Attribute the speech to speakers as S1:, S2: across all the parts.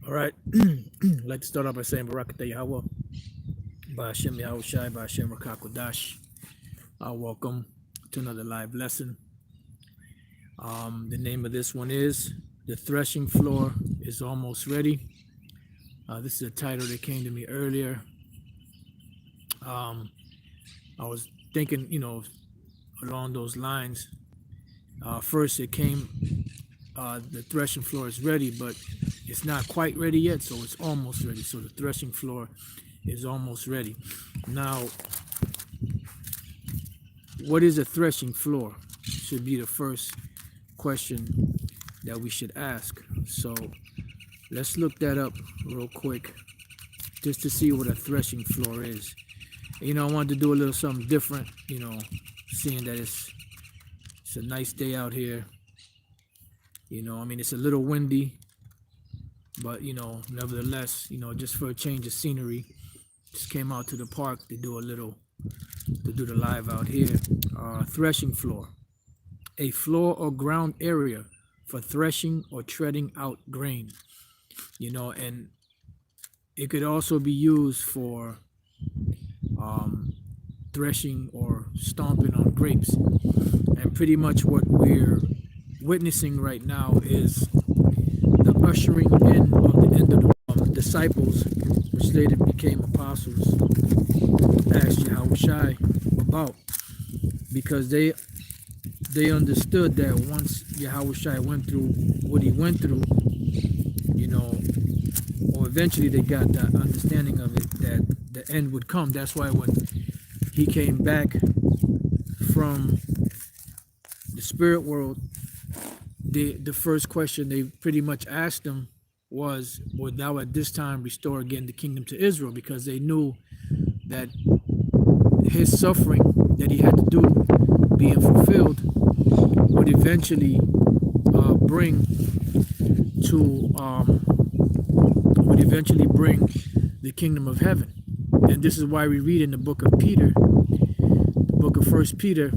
S1: All right. I'd like to start off by saying Barakatah Yahweh, Ba'ashem Yahushai, Ba'ashem Rakakodash. Welcome to another live lesson. The name of this one is The Threshing Floor is Almost Ready. This is a title that came to me earlier. I was thinking, along those lines. First, it came, the threshing floor is ready, but it's not quite ready yet, so it's almost ready. So the threshing floor is almost ready. Now, what is a threshing floor? Should be the first question that we should ask. So let's look that up real quick just to see what a threshing floor is. I wanted to do a little something different, seeing that it's a nice day out here. It's a little windy, but nevertheless, just for a change of scenery, just came out to the park to do the live out here. Threshing floor, a floor or ground area for threshing or treading out grain. And it could also be used for threshing or stomping on grapes. And pretty much what we're witnessing right now is the ushering in of the end of the disciples, which later became apostles, asked Yahushai about, because they understood that once Yahushai went through what he went through, or eventually they got that understanding of it, that the end would come. That's why when he came back from the spirit world, the first question they pretty much asked him was, would thou at this time restore again the kingdom to Israel? Because they knew that his suffering that he had to do being fulfilled would eventually bring the kingdom of heaven. And this is why we read in the book of Peter, the book of First Peter,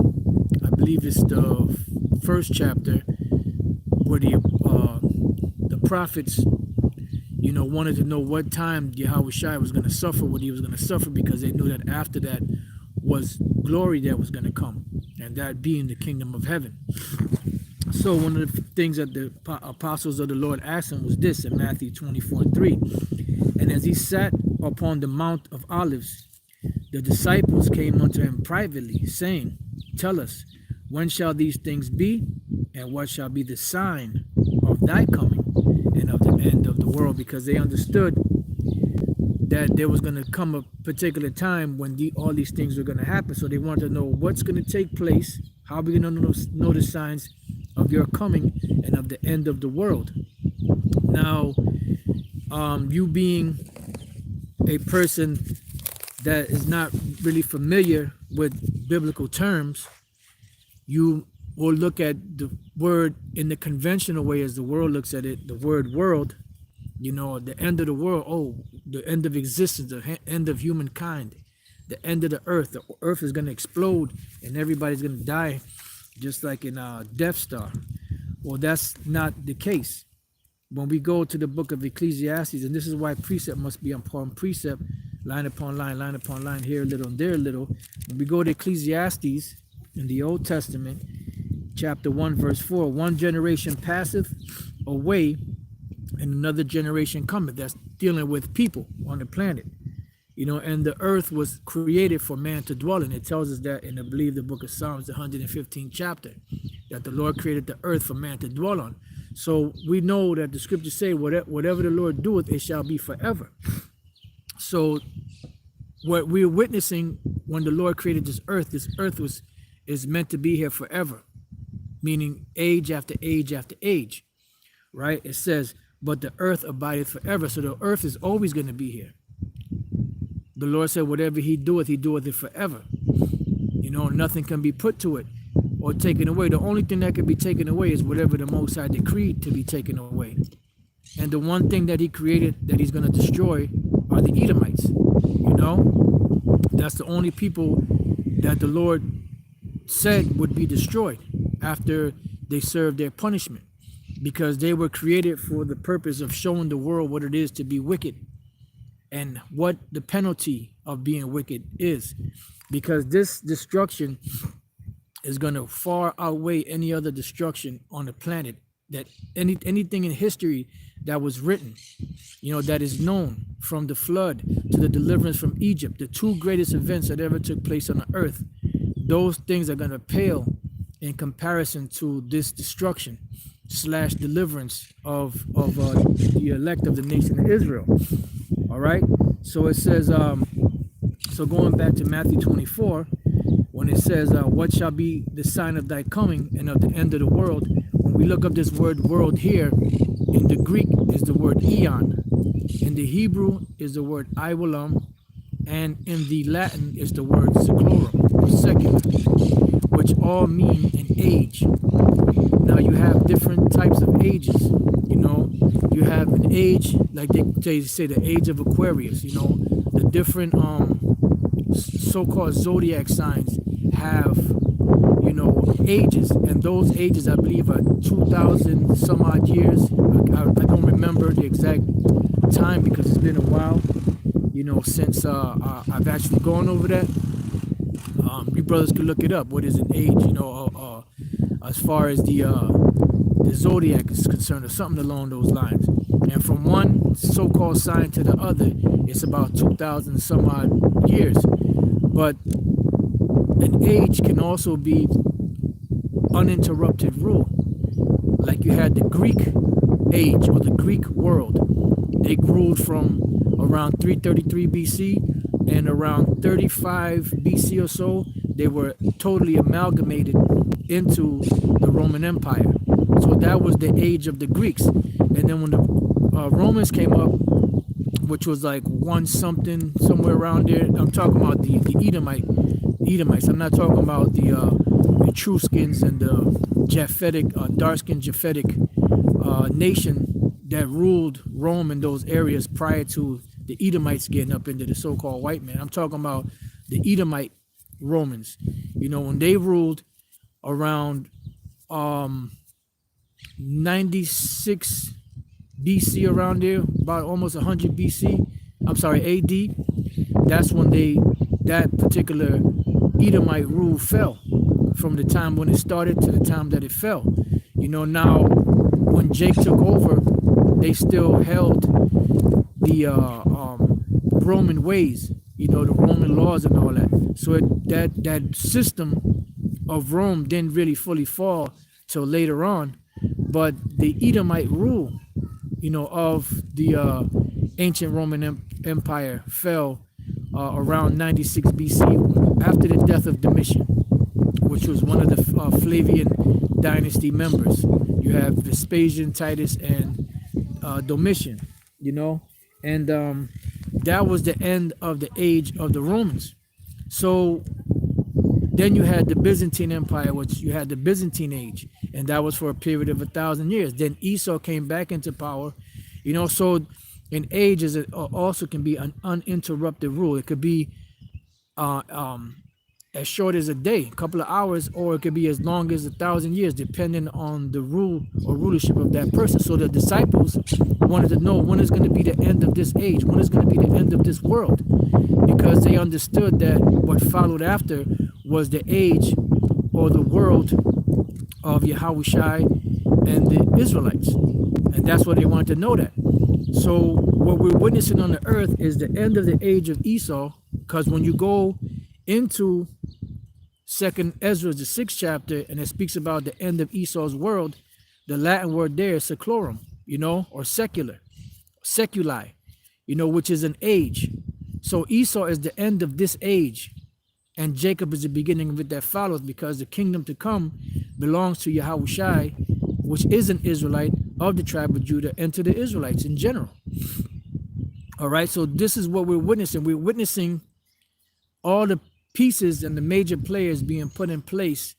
S1: I believe it's the first chapter, where the prophets, wanted to know what time Yahushua was going to suffer what he was going to suffer, because they knew that after that was glory that was going to come, and that being the kingdom of heaven. So one of the things that the apostles of the Lord asked him was this in Matthew 24:3. And as he sat upon the Mount of Olives, the disciples came unto him privately, saying, Tell us, when shall these things be? And what shall be the sign of thy coming and of the end of the world? Because they understood that there was going to come a particular time when all these things were going to happen. So they wanted to know what's going to take place, how are we going to know the signs of your coming and of the end of the world. Now, you being a person that is not really familiar with biblical terms, you will look at the word in the conventional way as the world looks at it, the word world, the end of the world, the end of existence, the end of humankind, the end of the earth is going to explode and everybody's going to die, just like in Death Star. Well, that's not the case. When we go to the book of Ecclesiastes, and this is why precept must be upon precept, line upon line, here a little and there a little. When we go to Ecclesiastes in the Old Testament, chapter 1, verse 4, one generation passeth away and another generation cometh. That's dealing with people on the planet. And the earth was created for man to dwell in. It tells us that in, I believe, the book of Psalms, the 115th chapter, that the Lord created the earth for man to dwell on. So we know that the scriptures say, whatever the Lord doeth, it shall be forever. So what we're witnessing when the Lord created this earth is meant to be here forever, meaning age after age after age, right? It says, but the earth abideth forever. So the earth is always going to be here. The Lord said, whatever he doeth it forever. Nothing can be put to it or taken away. The only thing that can be taken away is whatever the Most High decreed to be taken away. And the one thing that he created that he's going to destroy are the Edomites. That's the only people that the Lord said would be destroyed after they served their punishment. because they were created for the purpose of showing the world what it is to be wicked and what the penalty of being wicked is, because this destruction is going to far outweigh any other destruction on the planet, that anything in history that was written, that is known, from the flood to the deliverance from Egypt, the two greatest events that ever took place on the earth. Those things are going to pale in comparison to this destruction slash deliverance of the elect of the nation of Israel. All right. So it says, so going back to Matthew 24, when it says, what shall be the sign of thy coming and of the end of the world? When we look up this word world here, in the Greek is the word eon. In the Hebrew is the word iwalam. And in the Latin is the word seclorum, or secular, which all mean an age. Now you have different types of ages. You have an age, like they say, the age of Aquarius. The different so-called zodiac signs have ages, and those ages, I believe, are 2,000 some odd years. I don't remember the exact time because it's been a while, since I've actually gone over that. You brothers can look it up. What is an age? As far as the zodiac is concerned, or something along those lines. And from one so-called sign to the other, it's about 2,000 some odd years. But an age can also be uninterrupted rule. Like you had the Greek age, or the Greek world. They ruled from around 333 BC, and around 35 BC or so, they were totally amalgamated into the Roman Empire. So that was the age of the Greeks. And then when the Romans came up, which was like one something, somewhere around there, I'm talking about the Edomites. I'm not talking about the Etruscans and the Japhetic, dark-skinned Japhetic nation that ruled Rome in those areas prior to the Edomites getting up into the so-called white man. I'm talking about the Edomite Romans. When they ruled around 96 BC, around there, about almost 100 BC, I'm sorry, AD, that's when that particular Edomite rule fell, from the time when it started to the time that it fell. Now when Jake took over, they still held the Roman ways, the Roman laws and all that. So that system of Rome didn't really fully fall till later on. But the Edomite rule, of the ancient Roman Empire fell around 96 BC, after the death of Domitian, which was one of the Flavian dynasty members. You have Vespasian, Titus, and Domitian, and that was the end of the age of the Romans. So then you had the Byzantine Empire, which you had the Byzantine age, and that was for a period of 1,000 years. Then Esau came back into power, so an age is also can be an uninterrupted rule. It could be as short as a day, a couple of hours, or it could be as long as 1,000 years, depending on the rule or rulership of that person. So the disciples wanted to know, when is going to be the end of this age? When is going to be the end of this world? Because they understood that what followed after was the age or the world of Yahushai and the Israelites. And that's what they wanted to know that. So what we're witnessing on the earth is the end of the age of Esau, because when you go into Second Ezra, the 6th chapter, and it speaks about the end of Esau's world, the Latin word there is seclorum, or secular, seculi, which is an age. So Esau is the end of this age, and Jacob is the beginning of it that follows, because the kingdom to come belongs to Yahushai, which is an Israelite of the tribe of Judah, and to the Israelites in general. All right, so this is what we're witnessing. We're witnessing all the pieces and the major players being put in place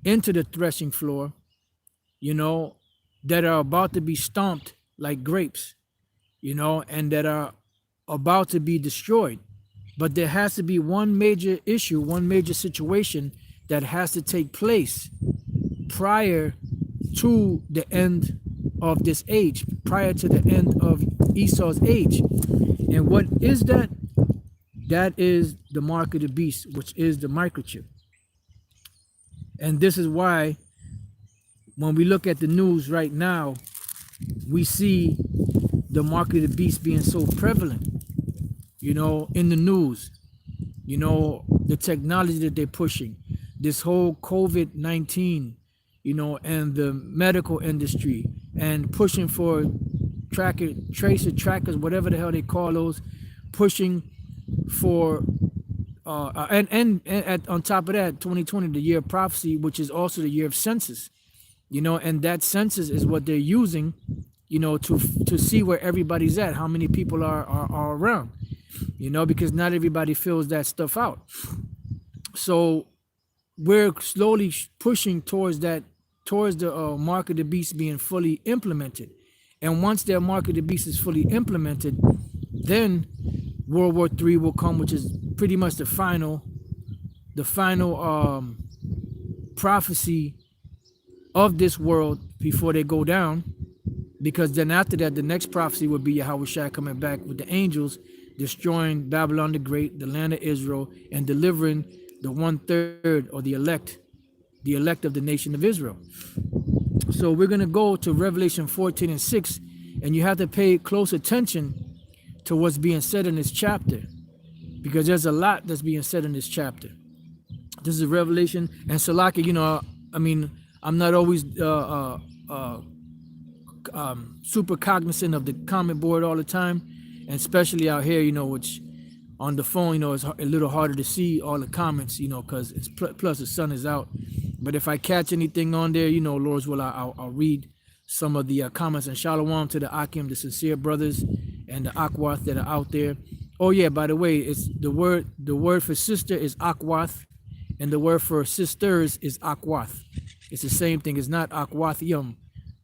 S1: into the threshing floor, that are about to be stomped like grapes, and that are about to be destroyed. But there has to be one major issue, one major situation that has to take place prior to the end of this age, prior to the end of Esau's age. And what is that? That is the mark of the beast, which is the microchip. And this is why when we look at the news right now, we see the mark of the beast being so prevalent, in the news, the technology that they're pushing, this whole COVID-19, and the medical industry, and pushing for trackers, whatever the hell they call those, pushing for and on top of that, 2020, the year of prophecy, which is also the year of census, and that census is what they're using, to see where everybody's at, how many people are around, because not everybody fills that stuff out. So we're slowly pushing towards the mark of the beast being fully implemented. And once their mark of the beast is fully implemented, then World War III will come, which is pretty much the final prophecy of this world before they go down. Because then after that, the next prophecy would be Yahushua coming back with the angels, destroying Babylon the Great, the land of Israel, and delivering the 1/3 or the elect of the nation of Israel. So we're going to go to Revelation 14 and 6, and you have to pay close attention to what's being said in this chapter, because there's a lot that's being said in this chapter. This is Revelation, and Salaki, I'm not always super cognizant of the comment board all the time, and especially out here, which on the phone, it's a little harder to see all the comments, because it's plus the sun is out. But if I catch anything on there, Lord's will, I'll read some of the comments. And shalom to the Akim, the sincere brothers, and the Akwath that are out there. Oh yeah, by the way, it's the word for sister is Akwath, and the word for sisters is Akwath. It's the same thing. It's not Akwath yum.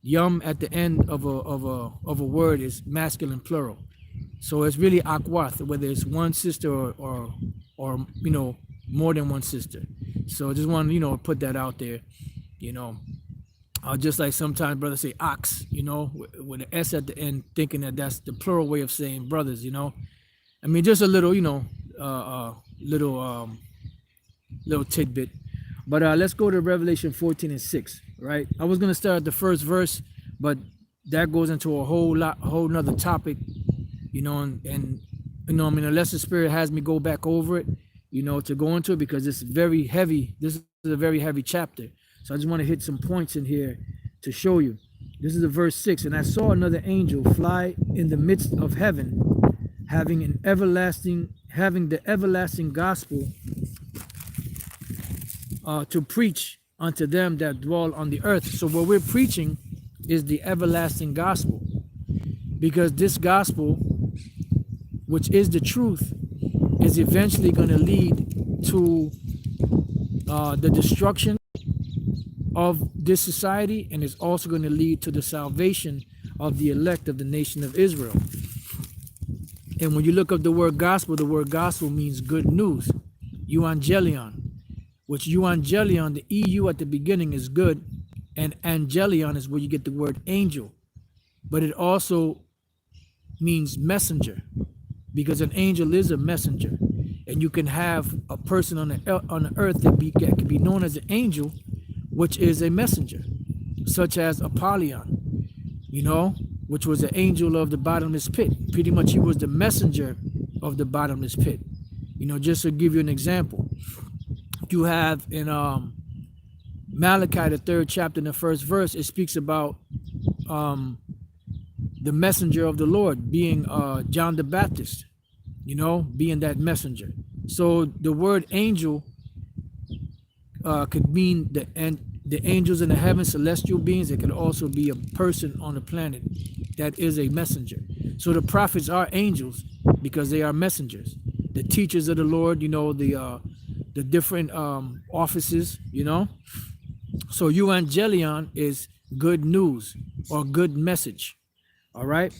S1: Yum at the end of a word is masculine plural. So it's really Akwath, whether it's one sister or more than one sister. So I just want to put that out there. Just like sometimes brothers say ox, with an S at the end, thinking that that's the plural way of saying brothers, just a little, little tidbit. But let's go to Revelation 14 and 6, right? I was going to start at the first verse, but that goes into a whole nother topic, unless the Spirit has me go back over it, to go into it, because it's very heavy. This is a very heavy chapter. So I just want to hit some points in here to show you. This is the verse 6. And I saw another angel fly in the midst of heaven, having the everlasting gospel to preach unto them that dwell on the earth. So what we're preaching is the everlasting gospel, because this gospel, which is the truth, is eventually going to lead to the destruction of this society, and is also going to lead to the salvation of the elect of the nation of Israel. And when you look up the word gospel means good news, euangelion, which euangelion, the EU at the beginning is good, and angelion is where you get the word angel. But it also means messenger, because an angel is a messenger. And you can have a person on the earth that can be known as an angel, which is a messenger, such as Apollyon, which was an angel of the bottomless pit. Pretty much he was the messenger of the bottomless pit. Just to give you an example, you have in Malachi, the 3rd chapter, in the 1st verse, it speaks about the messenger of the Lord being John the Baptist, being that messenger. So the word angel could mean the angels in the heavens, celestial beings. It could also be a person on the planet that is a messenger. So the prophets are angels because they are messengers. The teachers of the Lord, the different offices, So euangelion is good news or good message. All right.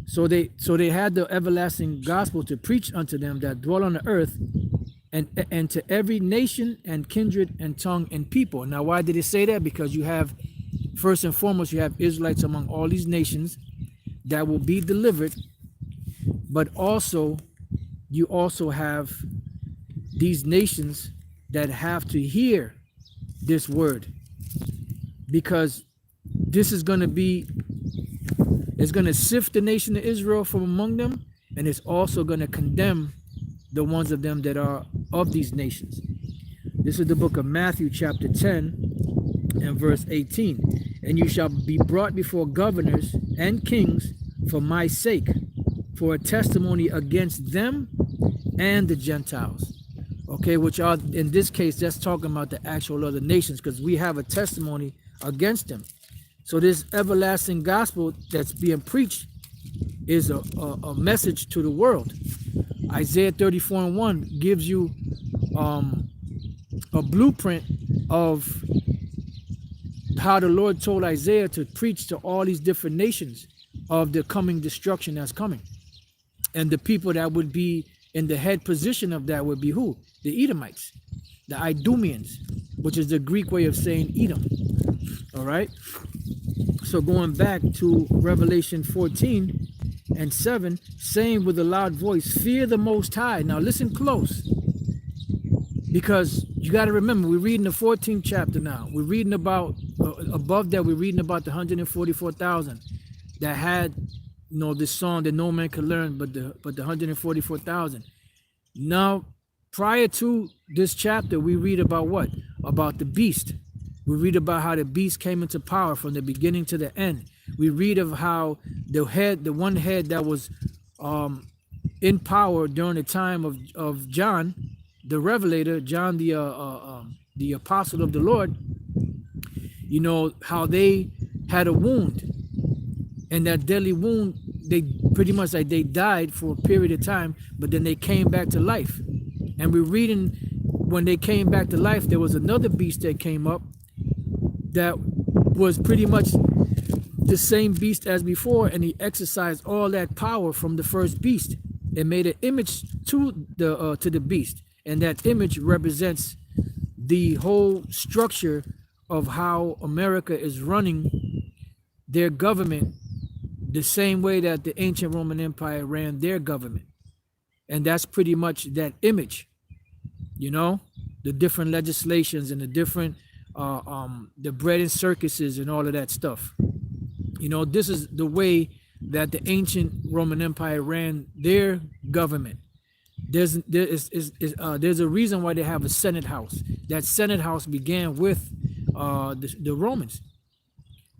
S1: So they had the everlasting gospel to preach unto them that dwell on the earth, and to every nation and kindred and tongue and people. Now, why did it say that? Because you have First and foremost, you have Israelites among all these nations that will be delivered, but also you also have these nations that have to hear this word, because this is going to be, it's going to sift the nation of Israel from among them, and it's also going to condemn the ones of them that are of these nations. This is the book of Matthew chapter 10 and verse 18. And you shall be brought before governors and kings for my sake, for a testimony against them and the Gentiles. Okay, which are, in this case, that's talking about the actual other nations, because we have a testimony against them. So this everlasting gospel that's being preached is a message to the world. Isaiah 34:1 gives you a blueprint of how the Lord told Isaiah to preach to all these different nations of the coming destruction that's coming. And the people that would be in the head position of that would be who? The Edomites, the Idumeans, which is the Greek way of saying Edom. All right. So going back to Revelation 14 and 7, saying with a loud voice, fear the Most High. Now listen close, because you got to remember, we're reading the 14th chapter now. We're reading about, above that, we're reading about the 144,000 that had, you know, this song that no man could learn but the 144,000. Now, prior to this chapter, we read about what? About the beast. We read about how the beast came into power from the beginning to the end. We read of how the one head that was in power during the time of John, the Revelator, John the apostle of the Lord, you know, how they had a wound, and that deadly wound, they pretty much, like, they died for a period of time, but then they came back to life. And we're reading, when they came back to life, there was another beast that came up that was pretty much the same beast as before, and he exercised all that power from the first beast and made an image to the beast, and that image represents the whole structure of how America is running their government, the same way that the ancient Roman Empire ran their government. And that's pretty much that image, you know, the different legislations and the different the bread and circuses and all of that stuff. You know, this is the way that the ancient Roman Empire ran their government. There's a reason why they have a Senate house. That Senate house began with the Romans.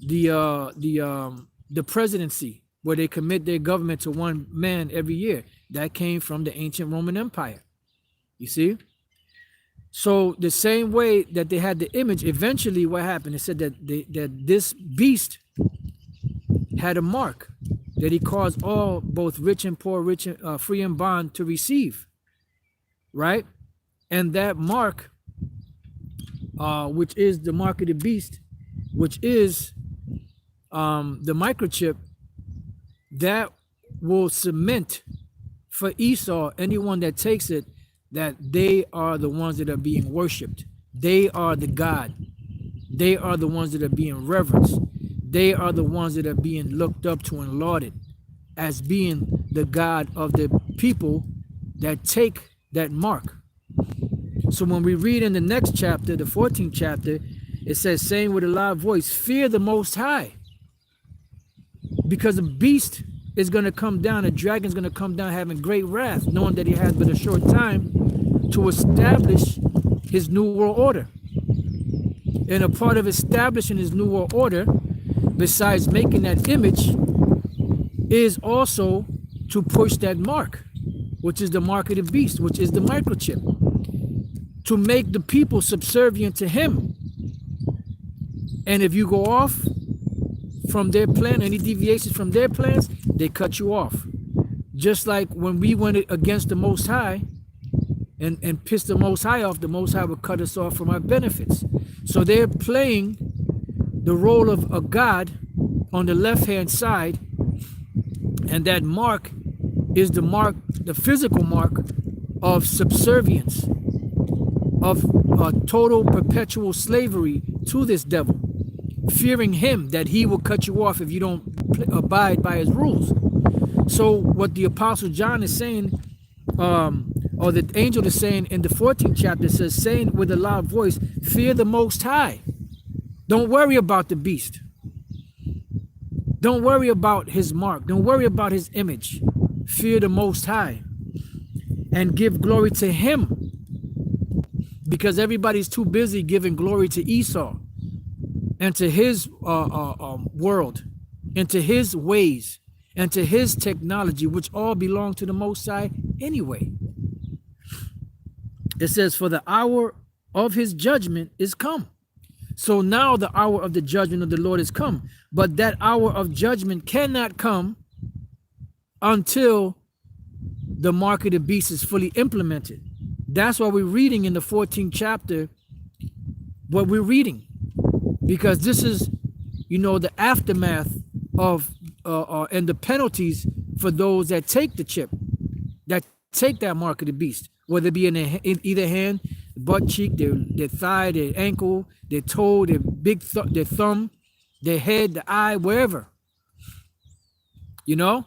S1: The presidency, where they commit their government to one man every year, that came from the ancient Roman Empire. You see? So the same way that they had the image, eventually what happened? It said that this beast had a mark that he caused all, both rich and poor, rich and free and bond, to receive, right? And that mark, which is the mark of the beast, which is the microchip, that will cement for Esau, anyone that takes it, that they are the ones that are being worshipped. They are the God. They are the ones that are being reverenced. They are the ones that are being looked up to and lauded as being the God of the people that take that mark. So when we read in the next chapter, the 14th chapter, it says, saying with a loud voice, fear the Most High. Because the beast is going to come down, the dragon is going to come down having great wrath, knowing that he has but a short time to establish his new world order. And a part of establishing his new world order, besides making that image, is also to push that mark, which is the mark of the beast, which is the microchip, to make the people subservient to him. And if you go off from their plan, any deviations from their plans, they cut you off. Just like when we went against the Most High and pissed the Most High off, the Most High would cut us off from our benefits. So they're playing the role of a God on the left-hand side, and that mark is the mark, the physical mark of subservience, of total perpetual slavery to this devil. fearing him that he will cut you off if you don't abide by his rules. So what the Apostle John is saying, or the angel is saying in the 14th chapter, says, saying with a loud voice, fear the Most High. Don't worry about the beast. Don't worry about his mark. Don't worry about his image. Fear the Most High and give glory to him, because everybody's too busy giving glory to Esau and to his world and to his ways and to his technology, which all belong to the Most High anyway. It says, for the hour of his judgment is come. So now the hour of the judgment of the Lord is come. But that hour of judgment cannot come until the mark of the beast is fully implemented. That's why we're reading in the 14th chapter what we're reading, because this is, you know, the aftermath of and the penalties for those that take the chip, that take that mark of the beast, whether it be in either hand, butt cheek, their thigh, their ankle, their toe, their their thumb, their head, the eye, wherever. You know?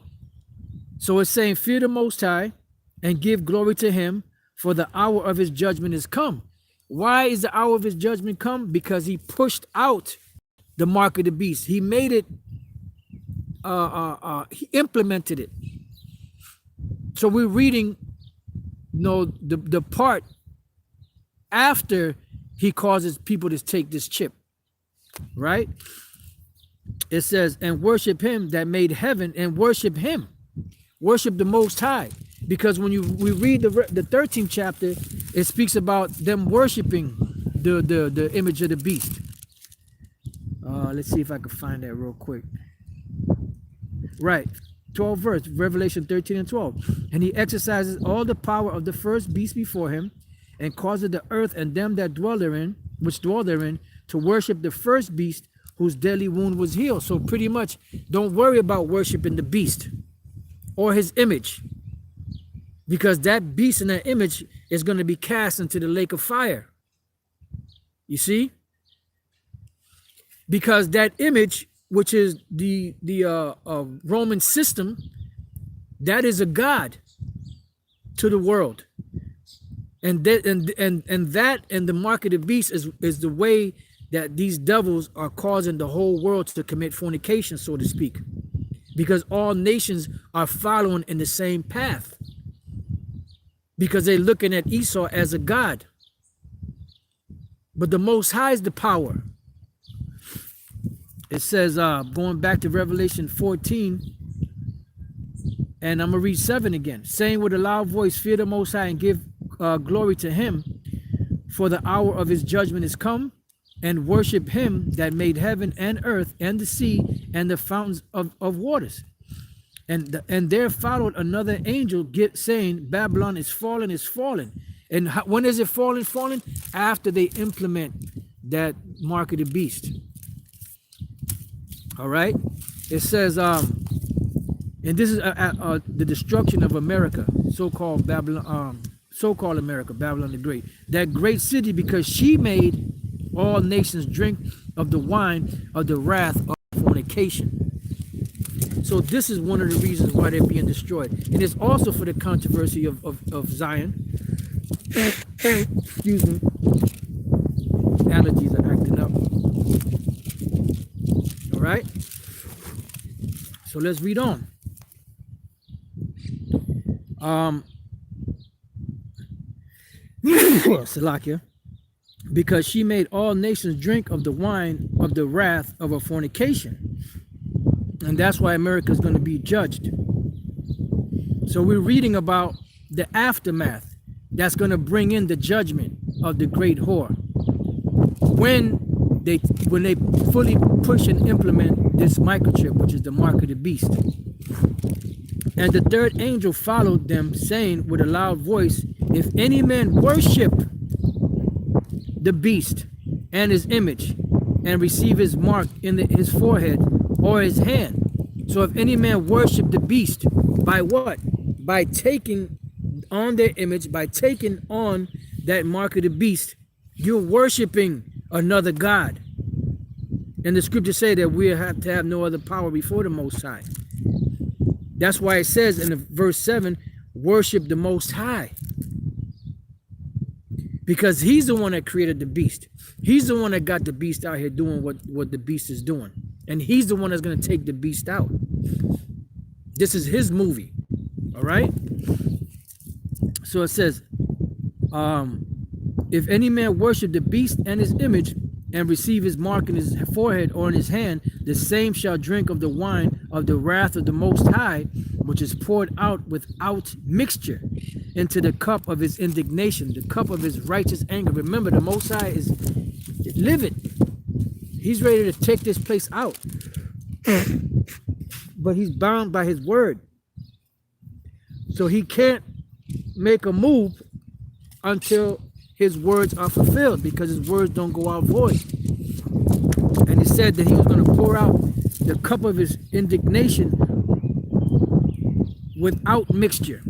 S1: So it's saying, fear the Most High and give glory to him, for the hour of his judgment is come. Why is the hour of his judgment come? Because he pushed out the mark of the beast. He made it, he implemented it. So we're reading, you know, the part after he causes people to take this chip, right? It says, and worship him that made heaven, and worship him. Worship the Most High. Because when we read the 13th chapter, it speaks about them worshiping the image of the beast. Let's see if I can find that real quick. Right, 12th verse, Revelation 13 and 12. And he exercises all the power of the first beast before him, and causes the earth and them that dwell therein, to worship the first beast, whose deadly wound was healed. So pretty much, don't worry about worshiping the beast or his image, because that beast and that image is going to be cast into the lake of fire. You see? Because that image, which is the Roman system, that is a god to the world. And that and the mark of the beast is the way that these devils are causing the whole world to commit fornication, so to speak, because all nations are following in the same path, because they're looking at Esau as a god. But the Most High is the power. It says, going back to Revelation 14, and I'm going to read 7 again, saying with a loud voice, fear the Most High and give glory to him, for the hour of his judgment is come, and worship him that made heaven and earth and the sea and the fountains of waters. And there followed another angel saying, Babylon is fallen, is fallen. And when is it fallen? Fallen after they implement that mark of the beast. All right. It says, and this is the destruction of America, so-called Babylon, so-called America, Babylon the Great, that great city, because she made all nations drink of the wine of the wrath of fornication. So this is one of the reasons why they're being destroyed. And it's also for the controversy of Zion. Excuse me. Allergies are acting up. All right. So let's read on. Salakia. Because she made all nations drink of the wine of the wrath of her fornication. And that's why America is going to be judged. So we're reading about the aftermath that's going to bring in the judgment of the great whore. When they fully push and implement this microchip, which is the mark of the beast. And the third angel followed them, saying with a loud voice, if any man worship the beast and his image, and receive his mark in his forehead or his hand. So if any man worship the beast, by what? By taking on their image, by taking on that mark of the beast, you're worshiping another god. And the scriptures say that we have to have no other power before the Most High. That's why it says in the verse 7, worship the Most High. Because he's the one that created the beast. He's the one that got the beast out here doing what the beast is doing. And he's the one that's going to take the beast out. This is his movie. All right? So it says, if any man worship the beast and his image and receive his mark in his forehead or in his hand, the same shall drink of the wine of the wrath of the Most High, which is poured out without mixture into the cup of his indignation, the cup of his righteous anger. Remember, the Most High is livid. He's ready to take this place out. But he's bound by his word. So he can't make a move until his words are fulfilled, because his words don't go out void. And he said that he was going to pour out the cup of his indignation without mixture.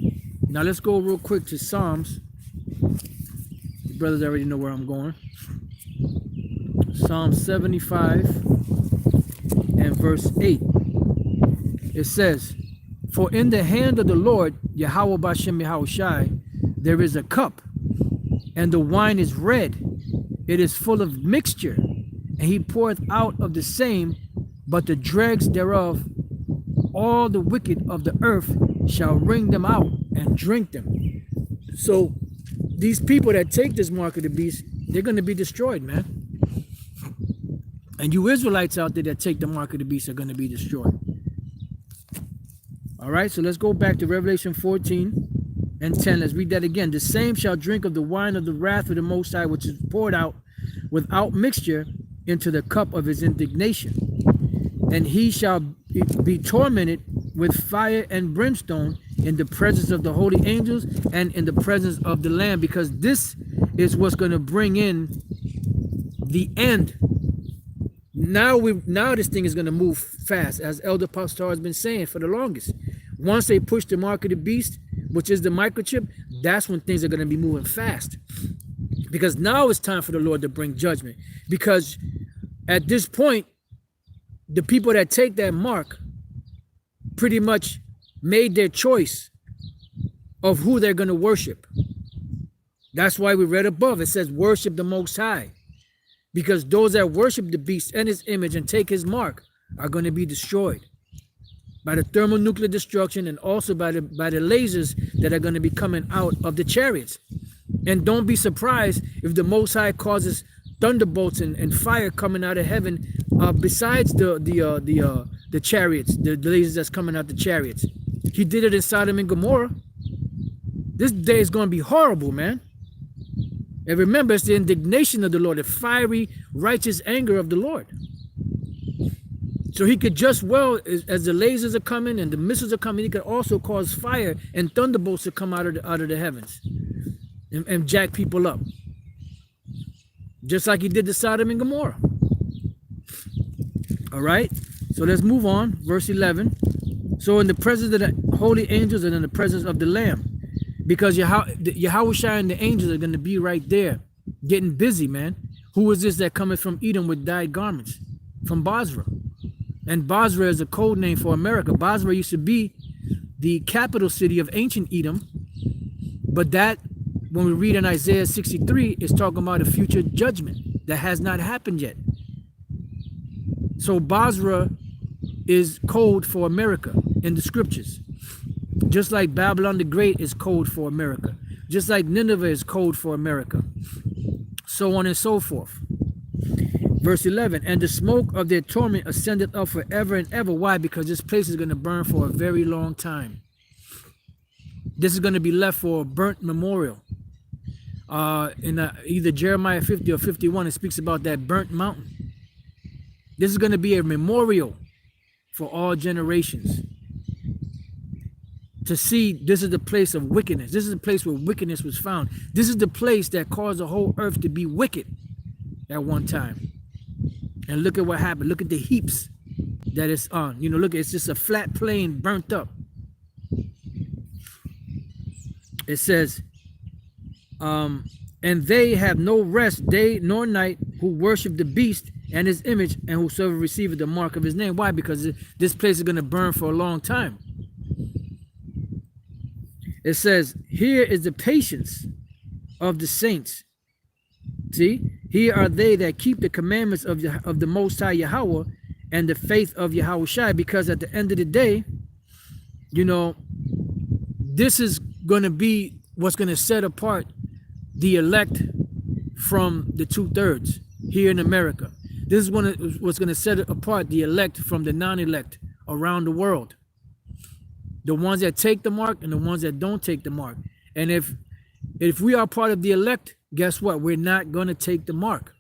S1: Now let's go real quick to Psalms. The brothers already know where I'm going. Psalm 75 and verse 8. It says, for in the hand of the Lord, Yahweh Bashem Yahushai, there is a cup, and the wine is red. It is full of mixture, and he poureth out of the same, but the dregs thereof, all the wicked of the earth shall wring them out and drink them. So these people that take this mark of the beast, they're going to be destroyed, man. And you Israelites out there that take the mark of the beast are going to be destroyed. All right, so let's go back to Revelation 14 and 10. Let's read that again. The same shall drink of the wine of the wrath of the Most High, which is poured out without mixture into the cup of his indignation. And he shall be tormented with fire and brimstone in the presence of the holy angels and in the presence of the Lamb, because this is what's going to bring in the end. Now this thing is going to move fast, as Elder Pastor has been saying for the longest. Once they push the mark of the beast, which is the microchip, that's when things are going to be moving fast. Because now it's time for the Lord to bring judgment. Because at this point, the people that take that mark pretty much made their choice of who they're going to worship. That's why we read above, it says, worship the Most High. Because those that worship the beast and his image and take his mark are going to be destroyed by the thermonuclear destruction, and also by the lasers that are going to be coming out of the chariots. And don't be surprised if the Most High causes thunderbolts and fire coming out of heaven, besides the chariots, the lasers that's coming out the chariots. He did it in Sodom and Gomorrah. This day is going to be horrible, man. And remember, it's the indignation of the Lord, the fiery, righteous anger of the Lord. So he could just as the lasers are coming and the missiles are coming, he could also cause fire and thunderbolts to come out of the heavens and jack people up. Just like he did to Sodom and Gomorrah. All right, so let's move on. Verse 11. So in the presence of the holy angels and in the presence of the Lamb, because Yahushua and the angels are going to be right there, getting busy, man. Who is this that cometh from Edom with dyed garments? From Basra. And Basra is a code name for America. Basra used to be the capital city of ancient Edom. But that, when we read in Isaiah 63, is talking about a future judgment that has not happened yet. So Basra is code for America in the scriptures. Just like Babylon the Great is code for America. Just like Nineveh is code for America. So on and so forth. Verse 11, and the smoke of their torment ascended up forever and ever. Why? Because this place is going to burn for a very long time. This is going to be left for a burnt memorial. In either Jeremiah 50 or 51, it speaks about that burnt mountain. This is going to be a memorial for all generations. To see this is the place of wickedness. This is the place where wickedness was found. This is the place that caused the whole earth to be wicked at one time. And look at what happened. Look at the heaps that it's on. You know, look, it's just a flat plain burnt up. It says, and they have no rest day nor night who worship the beast and his image, and whosoever receiveth the mark of his name. Why? Because this place is going to burn for a long time. It says, here is the patience of the saints. See, here are they that keep the commandments of the Most High Yahweh and the faith of Yahweh Shai, because at the end of the day, you know, this is going to be what's going to set apart the elect from the 2/3 here in America. This is what's going to set apart the elect from the non-elect around the world. The ones that take the mark and the ones that don't take the mark. And if we are part of the elect, guess what? We're not going to take the mark.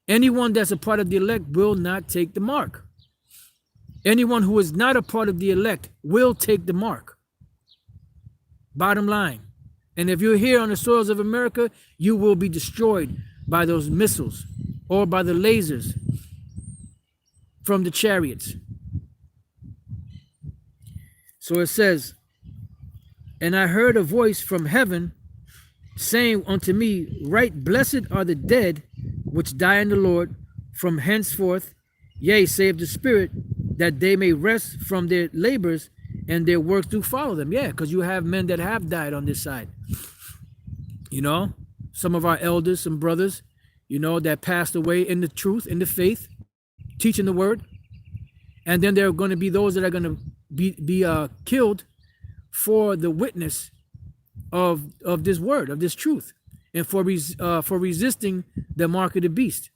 S1: Anyone that's a part of the elect will not take the mark. Anyone who is not a part of the elect will take the mark. Bottom line. And if you're here on the soils of America, you will be destroyed by those missiles or by the lasers from the chariots. So it says, and I heard a voice from heaven saying unto me, right blessed are the dead which die in the Lord from henceforth, yea, save the spirit, that they may rest from their labors and their works do follow them. Yeah, because you have men that have died on this side. You know, some of our elders, some brothers, you know, that passed away in the truth, in the faith, teaching the word. And then there are going to be those that are going to be killed for the witness of this word, of this truth, and for resisting the mark of the beast,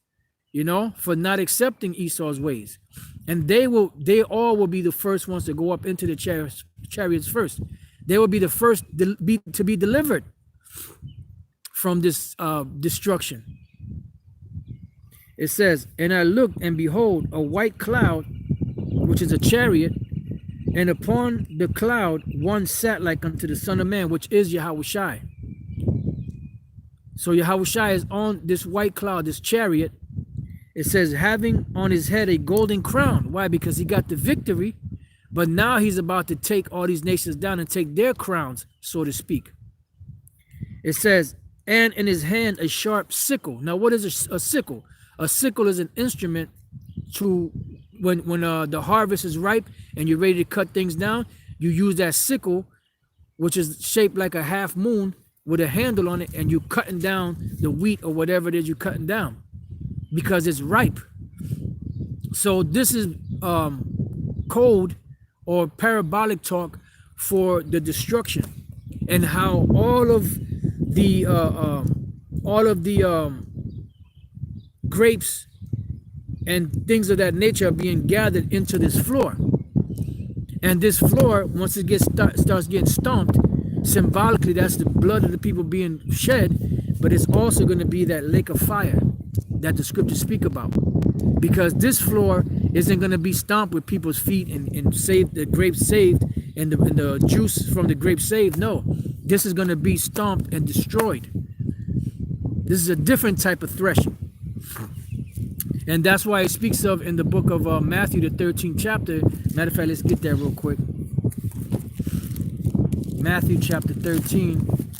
S1: you know, for not accepting Esau's ways. And they all will be the first ones to go up into the chariots first. They will be the first to be delivered from this destruction. It says, and I looked, and behold, a white cloud, which is a chariot, and upon the cloud one sat like unto the Son of Man, which is Yahweh Shai. So Yahweh Shai is on this white cloud, this chariot. It says, having on his head a golden crown. Why? Because he got the victory, but now he's about to take all these nations down and take their crowns, so to speak. It says, and in his hand a sharp sickle. Now, what is a sickle? A sickle is an instrument to, when the harvest is ripe and you're ready to cut things down, you use that sickle, which is shaped like a half moon with a handle on it, and you're cutting down the wheat or whatever it is you're cutting down because it's ripe. So this is code or parabolic talk for the destruction, and how all of the grapes and things of that nature are being gathered into this floor. And this floor, once it starts getting stomped, symbolically that's the blood of the people being shed, but it's also going to be that lake of fire that the scriptures speak about. Because this floor isn't going to be stomped with people's feet and save the grapes saved and the juice from the grapes saved. No, this is going to be stomped and destroyed. This is a different type of threshing. And that's why it speaks of in the book of Matthew, the 13th chapter. Matter of fact, let's get there real quick. Matthew chapter 13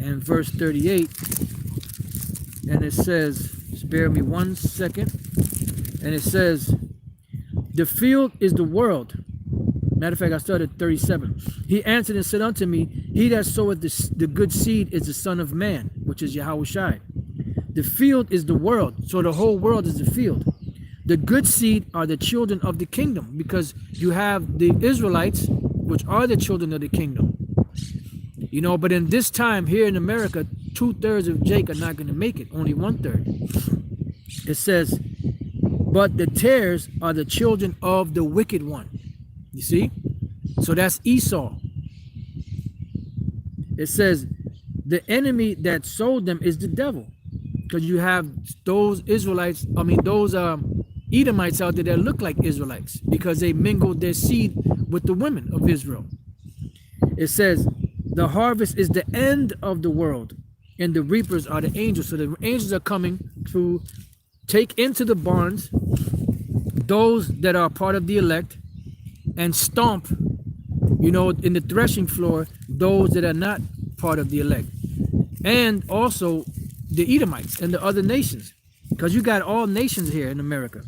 S1: and verse 38. And it says, spare me 1 second. And it says, the field is the world. Matter of fact, I started at 37. He answered and said unto me, he that soweth the good seed is the Son of Man, which is Yahweh Shai. The field is the world. So the whole world is the field. The good seed are the children of the kingdom, because you have the Israelites, which are the children of the kingdom. You know, but in this time here in America, 2/3 of Jacob are not going to make it, only 1/3. It says, but the tares are the children of the wicked one. You see? So that's Esau. It says, the enemy that sowed them is the devil. Because you have those Israelites, those Edomites out there that look like Israelites, because they mingled their seed with the women of Israel. It says, the harvest is the end of the world, and the reapers are the angels. So the angels are coming to take into the barns those that are part of the elect, and stomp, you know, in the threshing floor, those that are not part of the elect. And also the Edomites and the other nations. because you got all nations here in America.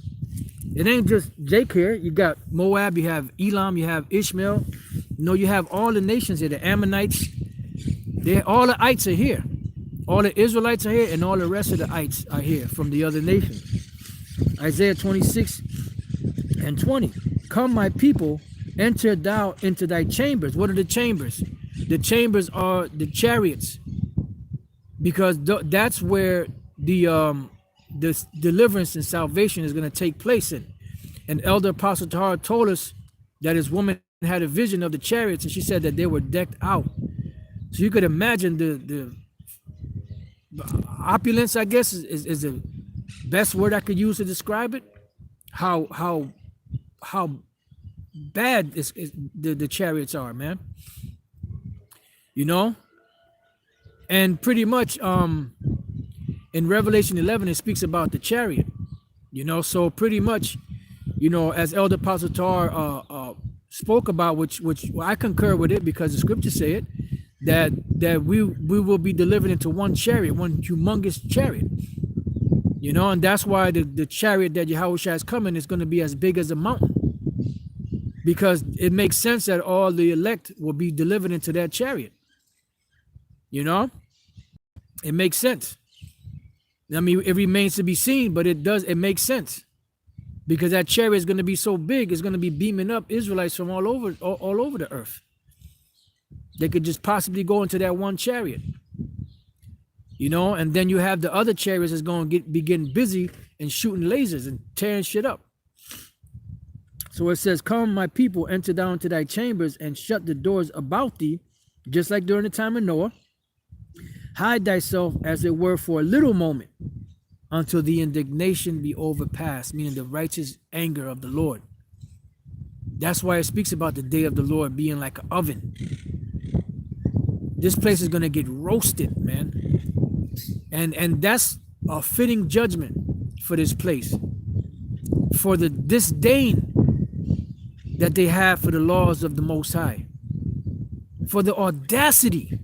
S1: It ain't just Jake here. You got Moab, you have Elam, you have Ishmael. You know, you have all the nations here. The Ammonites, all the ites are here. All the Israelites are here, and all the rest of the ites are here from the other nations. Isaiah 26:20. Come, my people, enter thou into thy chambers. What are the chambers? The chambers are the chariots, because that's where the deliverance and salvation is going to take place in. And Elder Apostle Tahar told us that his woman had a vision of the chariots, and she said that they were decked out. So you could imagine the opulence, I guess, is the best word I could use to describe it. How bad the chariots are, man. You know? And pretty much in Revelation 11, it speaks about the chariot. You know, so pretty much, you know, as Elder Apostle Tar spoke about, which I concur with it, because the scriptures say it, that we will be delivered into one chariot, one humongous chariot. You know, and that's why the chariot that Yahushua is coming is going to be as big as a mountain, because it makes sense that all the elect will be delivered into that chariot. You know, it makes sense. I mean, it remains to be seen, but it makes sense, because that chariot is going to be so big, it's going to be beaming up Israelites from all over the earth. They could just possibly go into that one chariot. You know, and then you have the other chariots that's going to be getting busy and shooting lasers and tearing shit up. So it says, come, my people, enter down into thy chambers and shut the doors about thee, just like during the time of Noah. Hide thyself, as it were, for a little moment, until the indignation be overpassed, meaning the righteous anger of the Lord. That's why it speaks about the day of the Lord being like an oven. This place is going to get roasted, man. And that's a fitting judgment for this place, for the disdain that they have for the laws of the Most High, for the audacity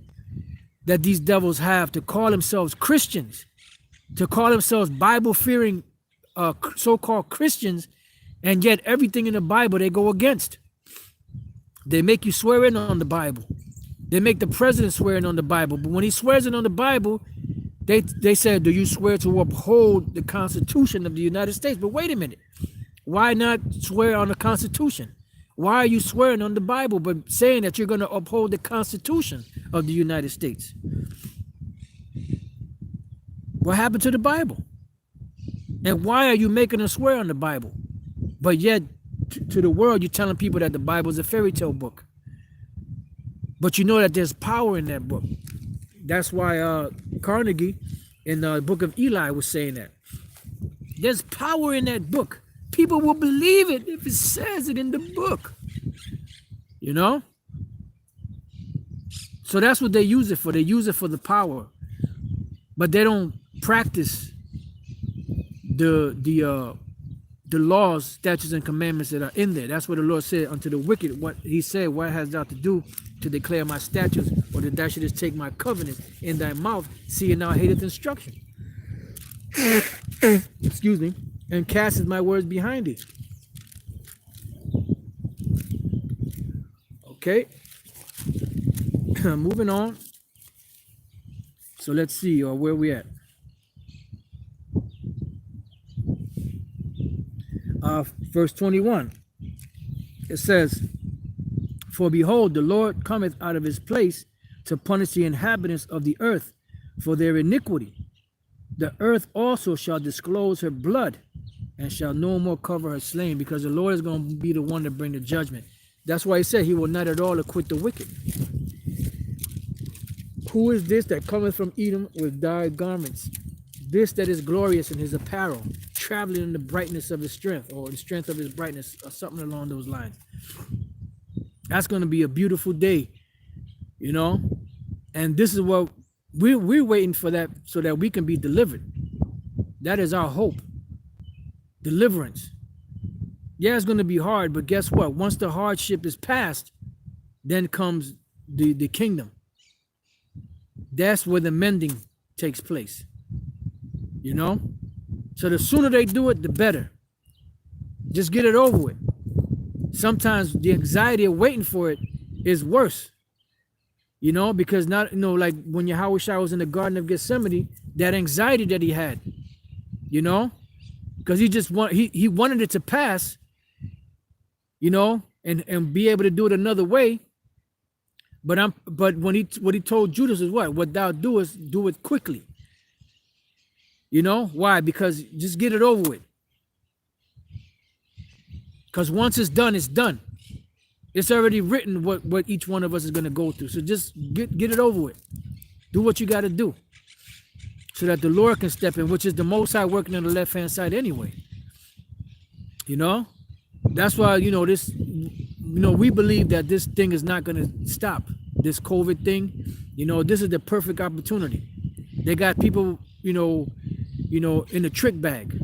S1: that these devils have to call themselves Christians, to call themselves Bible-fearing so-called Christians, and yet everything in the Bible they go against. They make you swear in on the Bible. They make the president swear in on the Bible. But when he swears in on the Bible, they said, do you swear to uphold the Constitution of the United States? But wait a minute. Why not swear on the Constitution? Why are you swearing on the Bible but saying that you're going to uphold the Constitution of the United States? What happened to the Bible? And why are you making us swear on the Bible? But yet, to the world, you're telling people that the Bible is a fairy tale book. But you know that there's power in that book. That's why Carnegie in the book of Eli was saying that. There's power in that book. People will believe it if it says it in the book. You know? So that's what they use it for. They use it for the power. But they don't practice the laws, statutes, and commandments that are in there. That's what the Lord said unto the wicked. What he said, what has thou to do to declare my statutes, or that thou shouldest take my covenant in thy mouth, seeing thou hateth instruction. Excuse me. And casteth my words behind thee. Okay. Moving on. So let's see, where we at. Verse 21. It says, for behold, the Lord cometh out of his place to punish the inhabitants of the earth for their iniquity. The earth also shall disclose her blood, and shall no more cover her slain, because the Lord is going to be the one to bring the judgment. That's why he said he will not at all acquit the wicked. Who is this that cometh from Edom with dyed garments? This that is glorious in his apparel, traveling in the brightness of his strength, or the strength of his brightness, or something along those lines. That's going to be a beautiful day, you know? And this is what we're waiting for, that so that we can be delivered. That is our hope. Deliverance. Yeah, it's going to be hard, but guess what? Once the hardship is past, then comes the kingdom. That's where the mending takes place. You know? So the sooner they do it, the better. Just get it over with. Sometimes the anxiety of waiting for it is worse. You know, because not, you know, like when Yahushua was in the Garden of Gethsemane, that anxiety that he had, you know, because he wanted it to pass, you know, and be able to do it another way. But what he told Judas is what thou doest, do it quickly. You know why? Because just get it over with. Because once it's done, it's done. It's already written what each one of us is going to go through. So just get it over with. Do what you got to do so that the Lord can step in, which is the Most High working on the left-hand side anyway. You know, that's why, you know, this, you know, we believe that this thing is not going to stop, this COVID thing. You know, this is the perfect opportunity. They got people, you know, in the trick bag.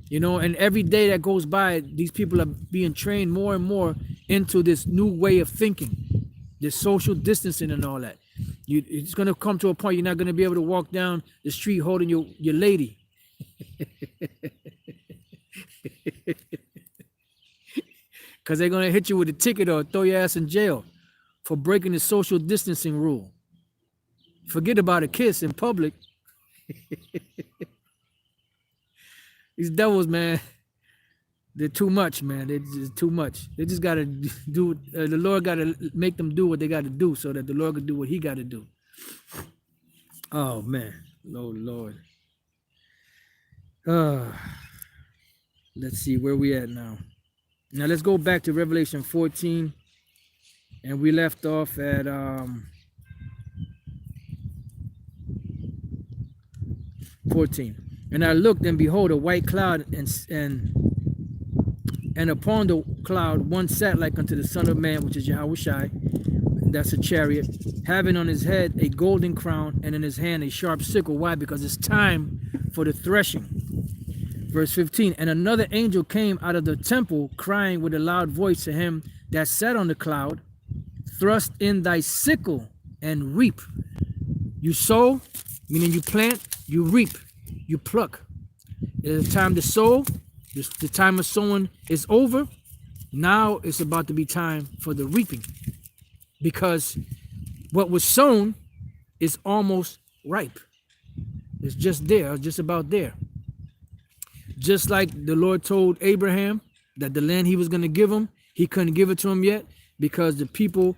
S1: You know, and every day that goes by, these people are being trained more and more into this new way of thinking, this social distancing and all that. It's going to come to a point you're not going to be able to walk down the street holding your lady. Because they're going to hit you with a ticket or throw your ass in jail for breaking the social distancing rule. Forget about a kiss in public. These devils, man, they're too much, man. They're just too much. They just got to do, the Lord got to make them do what they got to do so that the Lord can do what he got to do. Oh, man. Oh, Lord. Let's see where we at now. Now, let's go back to Revelation 14. And we left off at 14. And I looked, and behold, a white cloud, and upon the cloud one sat like unto the Son of Man, which is Yahushai. That's a chariot, having on his head a golden crown, and in his hand a sharp sickle. Why? Because it's time for the threshing. Verse 15. And another angel came out of the temple, crying with a loud voice to him that sat on the cloud, thrust in thy sickle and reap. You sow, meaning you plant, you reap. You pluck. It is time to sow. The time of sowing is over. Now it's about to be time for the reaping, because what was sown is almost ripe. It's just there, just about there. Just like the Lord told Abraham that the land he was going to give him, he couldn't give it to him yet, because the people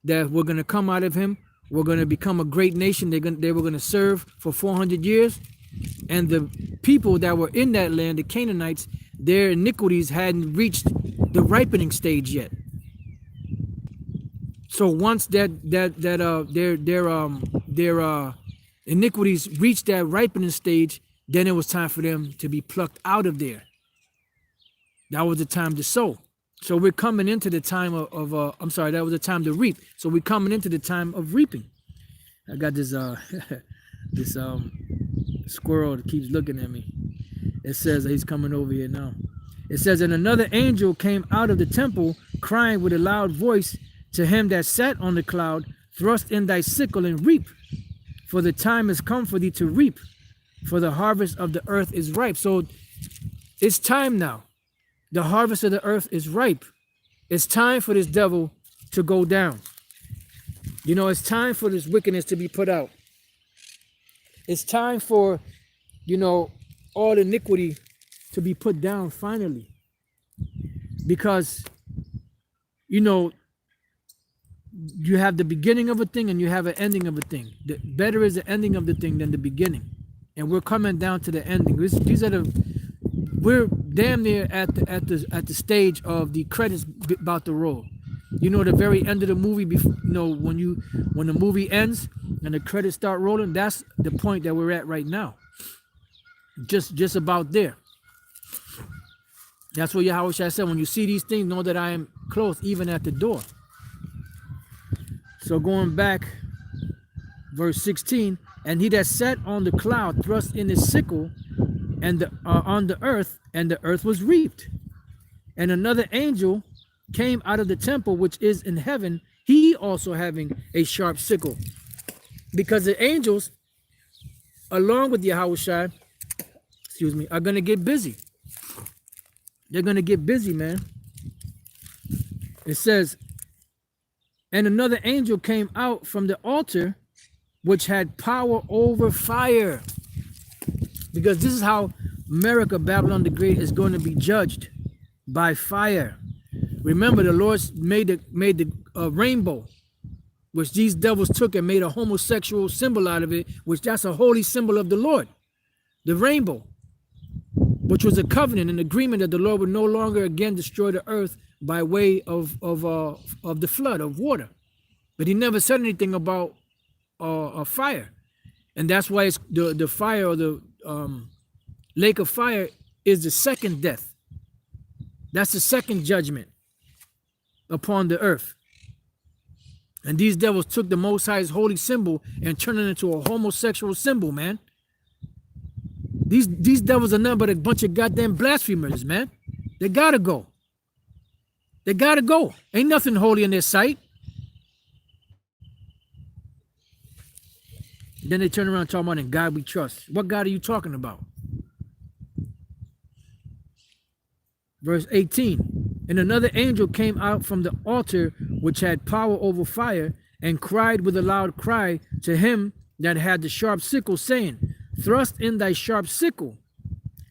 S1: that were going to come out of him were going to become a great nation. They were going to serve for 400 years. And the people that were in that land, the Canaanites, their iniquities hadn't reached the ripening stage yet. So once their iniquities reached that ripening stage, then it was time for them to be plucked out of there. That was the time to sow. So we're coming into the time that was the time to reap. So we're coming into the time of reaping. I got this this squirrel that keeps looking at me. It says he's coming over here now. It says, and another angel came out of the temple, crying with a loud voice to him that sat on the cloud, thrust in thy sickle and reap, for the time has come for thee to reap, for the harvest of the earth is ripe. So it's time now. The harvest of the earth is ripe. It's time for this devil to go down. You know, it's time for this wickedness to be put out. It's time for, you know, all iniquity to be put down finally. Because, you know, you have the beginning of a thing and you have an ending of a thing. The better is the ending of the thing than the beginning. And we're coming down to the ending. We're damn near at the stage of the credits about to roll. You know, the very end of the movie, before, you know, when the movie ends and the credits start rolling, that's the point that we're at right now. Just about there. That's what Yahushua said. When you see these things, know that I am close, even at the door. So going back, verse 16, and he that sat on the cloud thrust in his sickle and on the earth, and the earth was reaped. And another angel came out of the temple which is in heaven, he also having a sharp sickle. Because the angels, along with Yahushua, excuse me, are going to get busy. They're going to get busy, man. It says, and another angel came out from the altar, which had power over fire. Because this is how America, Babylon the Great, is going to be judged, by fire. Remember, the Lord made the rainbow, which these devils took and made a homosexual symbol out of it, which that's a holy symbol of the Lord. The rainbow, which was a covenant, an agreement that the Lord would no longer again destroy the earth by way of the flood of water. But he never said anything about a fire. And that's why it's the fire, or the lake of fire, is the second death. That's the second judgment upon the earth. And these devils took the Most High's holy symbol and turned it into a homosexual symbol, man. These devils are nothing but a bunch of goddamn blasphemers, man. They gotta go. They gotta go. Ain't nothing holy in their sight. Then they turn around talking about, in God we trust. What God are you talking about? Verse 18, and another angel came out from the altar, which had power over fire, and cried with a loud cry to him that had the sharp sickle, saying, thrust in thy sharp sickle,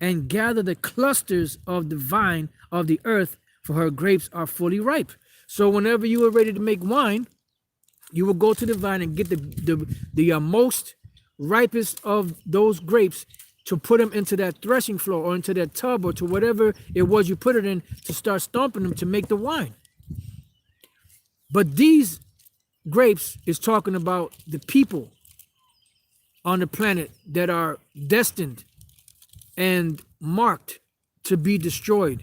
S1: and gather the clusters of the vine of the earth, for her grapes are fully ripe. So whenever you are ready to make wine, you will go to the vine and get the most ripest of those grapes, to put them into that threshing floor, or into that tub, or to whatever it was you put it in, to start stomping them to make the wine. But these grapes is talking about the people on the planet that are destined and marked to be destroyed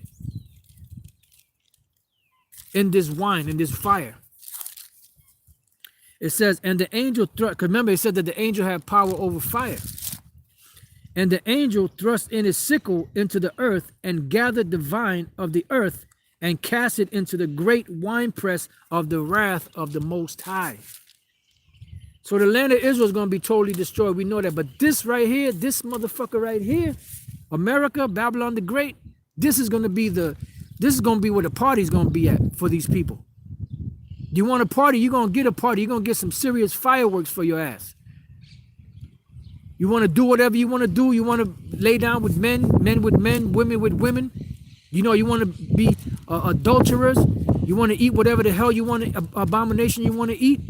S1: in this wine, in this fire. It says, and the angel thrust, because remember it said that the angel had power over fire. And the angel thrust in his sickle into the earth, and gathered the vine of the earth, and cast it into the great winepress of the wrath of the Most High. So the land of Israel is going to be totally destroyed. We know that. But this right here, this motherfucker right here, America, Babylon the Great, this is going to be where the party's going to be at for these people. You want a party, you're going to get a party. You're going to get some serious fireworks for your ass. You want to do whatever you want to do. You want to lay down with men, men with men, women with women. You know, you want to be adulterers. You want to eat whatever the hell you want, abomination you want to eat.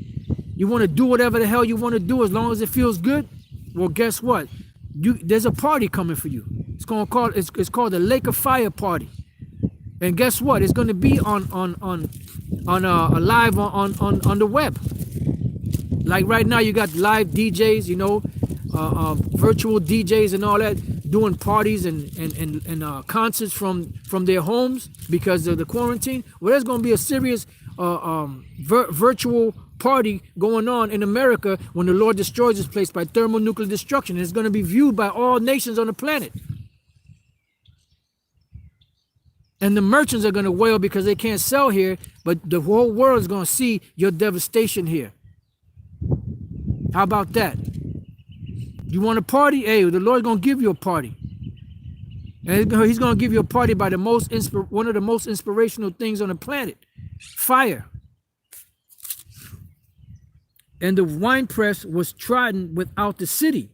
S1: You want to do whatever the hell you want to do as long as it feels good. Well, guess what? There's a party coming for you. It's called the Lake of Fire party. And guess what? It's going to be on live on the web. Like right now, you got live DJs, you know, virtual DJs and all that, doing parties and concerts from their homes because of the quarantine. Well, there's going to be a serious virtual party going on in America when the Lord destroys this place by thermonuclear destruction. And it's going to be viewed by all nations on the planet. And the merchants are going to wail because they can't sell here, but the whole world is going to see your devastation here. How about that? You want a party? Hey, the Lord's going to give you a party. And he's going to give you a party by one of the most inspirational things on the planet, fire. And the winepress was trodden without the city,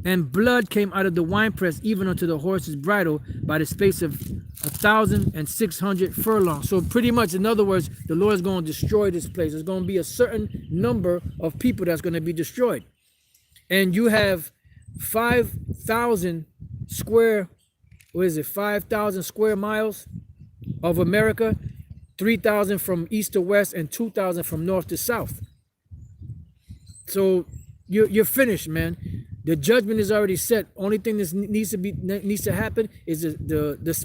S1: and blood came out of the winepress even unto the horse's bridle by the space of 1,600 furlongs. So pretty much, in other words, the Lord is going to destroy this place. There's going to be a certain number of people that's going to be destroyed. And you have 5,000 square miles of America, 3,000 from east to west, and 2,000 from north to south. So you're finished, man. The judgment is already set. Only thing that needs to happen is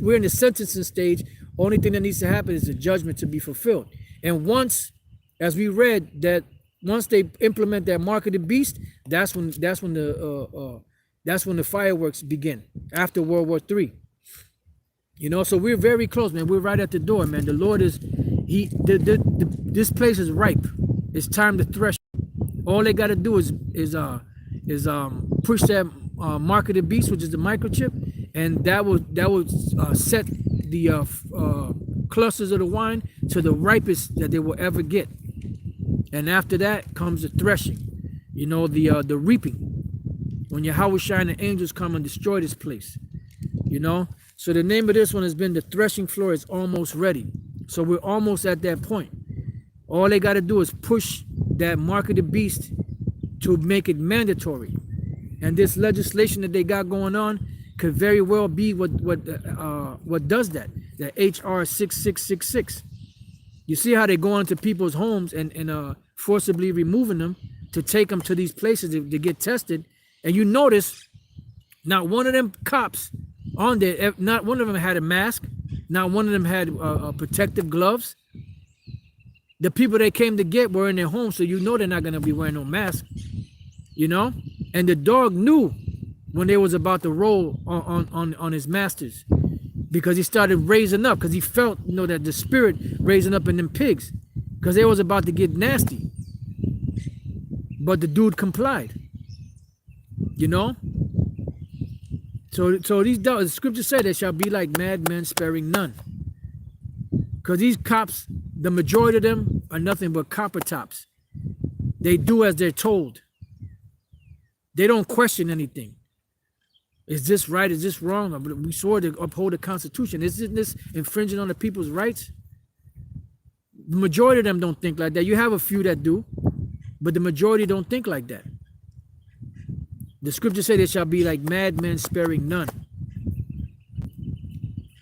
S1: we're in the sentencing stage. Only thing that needs to happen is the judgment to be fulfilled. And once, as we read, that once they implement that mark of the beast, that's when the fireworks begin after World War III. You know, so we're very close, man. We're right at the door, man. The Lord is this place is ripe. It's time to thresh. All they got to do is push that mark of the beast, which is the microchip, and that would set the clusters of the wine to the ripest that they will ever get. And after that comes the threshing, you know, the reaping, when Yahweh and the angels come and destroy this place, you know. So the name of this one has been the threshing floor is almost ready. So we're almost at that point. All they got to do is push that mark of the beast to make it mandatory. And this legislation that they got going on could very well be what does that. That HR 6666. You see how they go into people's homes and forcibly removing them to take them to these places to get tested. And you notice not one of them cops on there, not one of them had a mask, not one of them had protective gloves. The people they came to get were in their homes, so you know they're not going to be wearing no mask, you know. And the dog knew when they was about to roll on his masters, because he started raising up, because he felt, you know, that the spirit raising up in them pigs, because they was about to get nasty. But the dude complied, you know. So these dogs, the scripture said, they shall be like madmen, sparing none. Because these cops, the majority of them are nothing but copper tops. They do as they're told. They don't question anything. Is this right? Is this wrong? We swore to uphold the Constitution. Isn't this infringing on the people's rights? The majority of them don't think like that. You have a few that do, but the majority don't think like that. The scripture says they shall be like madmen, sparing none.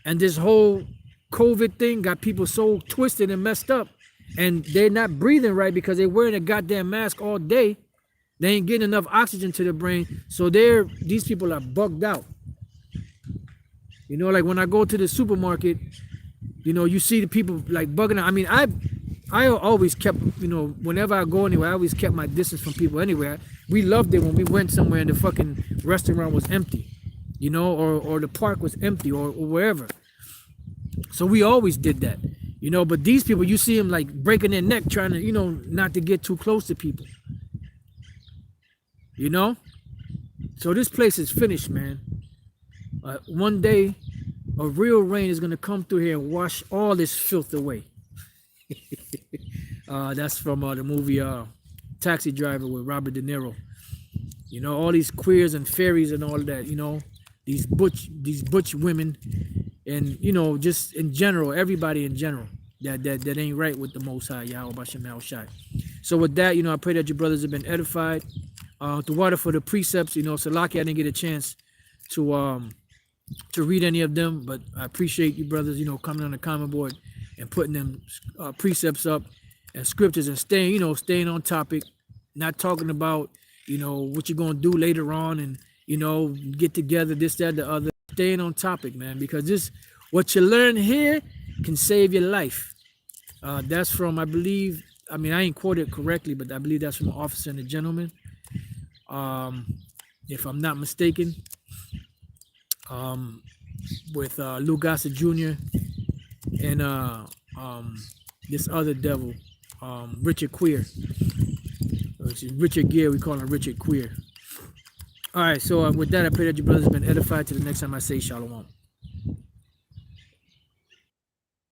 S1: And this whole COVID thing got people so twisted and messed up, and they're not breathing right because they're wearing a goddamn mask all day. They ain't getting enough oxygen to the brain, so these people are bugged out. You know, like when I go to the supermarket, you know, you see the people like bugging out. I mean, I always kept, you know, whenever I go anywhere, I always kept my distance from people anywhere. We loved it when we went somewhere and the fucking restaurant was empty, you know, or the park was empty, or wherever. So we always did that, you know. But these people, you see them like breaking their neck trying to, you know, not to get too close to people, you know. So this place is finished, man. One day a real rain is going to come through here and wash all this filth away. That's from the movie Taxi Driver with Robert De Niro. You know, all these queers and fairies and all that, you know, these butch women, and, you know, just in general, everybody in general that ain't right with the Most High, Yahweh Bashem Yahushai. So with that, you know, I pray that your brothers have been edified. The water for the precepts, you know, Salaki, I didn't get a chance to read any of them, but I appreciate you brothers, you know, coming on the comment board and putting them precepts up and scriptures and staying on topic, not talking about, you know, what you're going to do later on and, you know, get together, this, that, the other. Staying on topic, man, because this, what you learn here can save your life. That's from, I believe, I mean, I ain't quoted correctly, but I believe that's from Officer and a Gentleman. If I'm not mistaken, with Lou Gossett Jr. and this other devil, Richard Queer. Richard Gere, we call him Richard Queer. All right, so with that, I pray that your brothers have been edified. To the next time I say shalom.